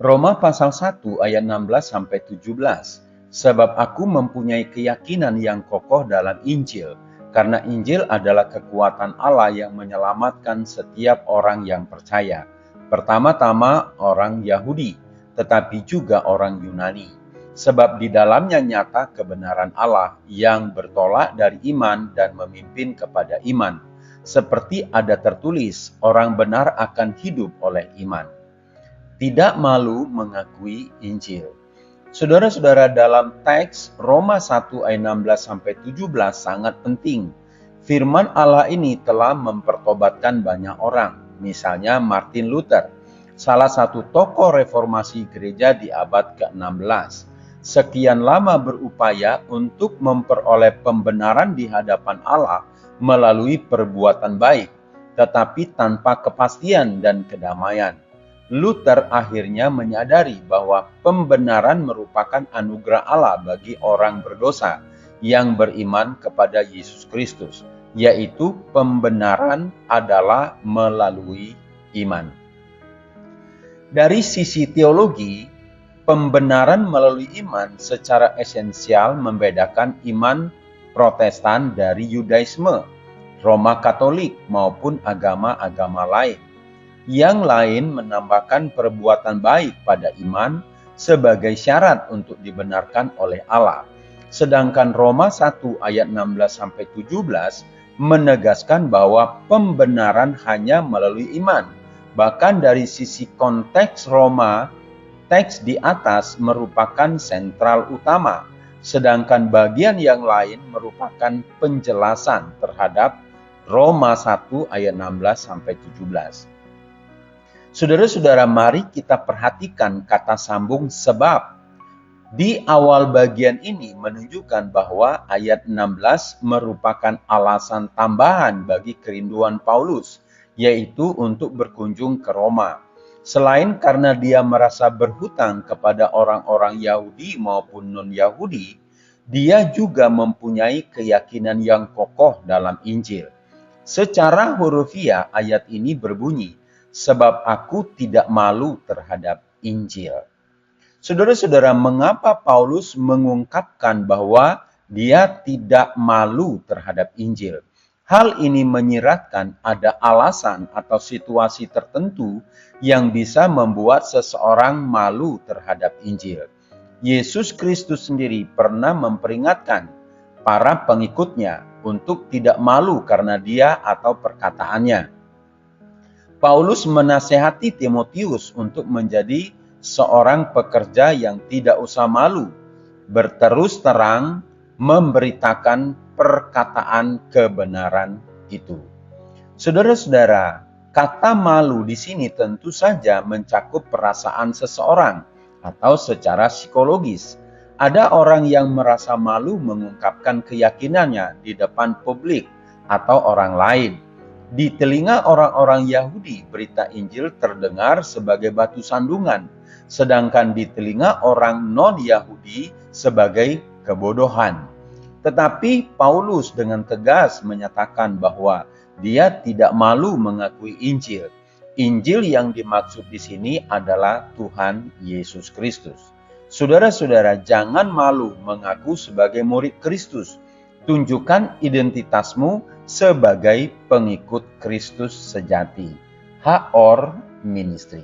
Roma pasal 1 ayat 16-17. Sebab aku mempunyai keyakinan yang kokoh dalam Injil, karena Injil adalah kekuatan Allah yang menyelamatkan setiap orang yang percaya. Pertama-tama orang Yahudi, tetapi juga orang Yunani. Sebab di dalamnya nyata kebenaran Allah yang bertolak dari iman dan memimpin kepada iman. Seperti ada tertulis, orang benar akan hidup oleh iman. Tidak malu mengakui Injil. Saudara-saudara, dalam teks Roma 1 ayat 16-17 sangat penting. Firman Allah ini telah mempertobatkan banyak orang. Misalnya Martin Luther, salah satu tokoh reformasi gereja di abad ke-16. Sekian lama berupaya untuk memperoleh pembenaran di hadapan Allah melalui perbuatan baik, tetapi tanpa kepastian dan kedamaian. Luther akhirnya menyadari bahwa pembenaran merupakan anugerah Allah bagi orang berdosa yang beriman kepada Yesus Kristus, yaitu pembenaran adalah melalui iman. Dari sisi teologi, pembenaran melalui iman secara esensial membedakan iman Protestan dari Yudaisme, Roma Katolik maupun agama-agama lain. Yang lain menambahkan perbuatan baik pada iman sebagai syarat untuk dibenarkan oleh Allah. Sedangkan Roma 1 ayat 16-17 menegaskan bahwa pembenaran hanya melalui iman. Bahkan dari sisi konteks Roma, teks di atas merupakan sentral utama, sedangkan bagian yang lain merupakan penjelasan terhadap Roma 1 ayat 16-17. Saudara-saudara, mari kita perhatikan kata sambung sebab. Di awal bagian ini menunjukkan bahwa ayat 16 merupakan alasan tambahan bagi kerinduan Paulus, yaitu untuk berkunjung ke Roma. Selain karena dia merasa berhutang kepada orang-orang Yahudi maupun non-Yahudi, dia juga mempunyai keyakinan yang kokoh dalam Injil. Secara hurufiah ayat ini berbunyi, sebab aku tidak malu terhadap Injil. Saudara-saudara, mengapa Paulus mengungkapkan bahwa dia tidak malu terhadap Injil? Hal ini menyiratkan ada alasan atau situasi tertentu yang bisa membuat seseorang malu terhadap Injil. Yesus Kristus sendiri pernah memperingatkan para pengikutnya untuk tidak malu karena dia atau perkataannya. Paulus menasehati Timotius untuk menjadi seorang pekerja yang tidak usah malu, berterus terang memberitakan perkataan kebenaran itu. Saudara-saudara, kata malu di sini tentu saja mencakup perasaan seseorang atau secara psikologis. Ada orang yang merasa malu mengungkapkan keyakinannya di depan publik atau orang lain. Di telinga orang-orang Yahudi, berita Injil terdengar sebagai batu sandungan, sedangkan di telinga orang non-Yahudi sebagai kebodohan. Tetapi Paulus dengan tegas menyatakan bahwa dia tidak malu mengakui Injil. Injil yang dimaksud di sini adalah Tuhan Yesus Kristus. Saudara-saudara, jangan malu mengaku sebagai murid Kristus. Tunjukkan identitasmu sebagai pengikut Kristus sejati. HOR Ministry.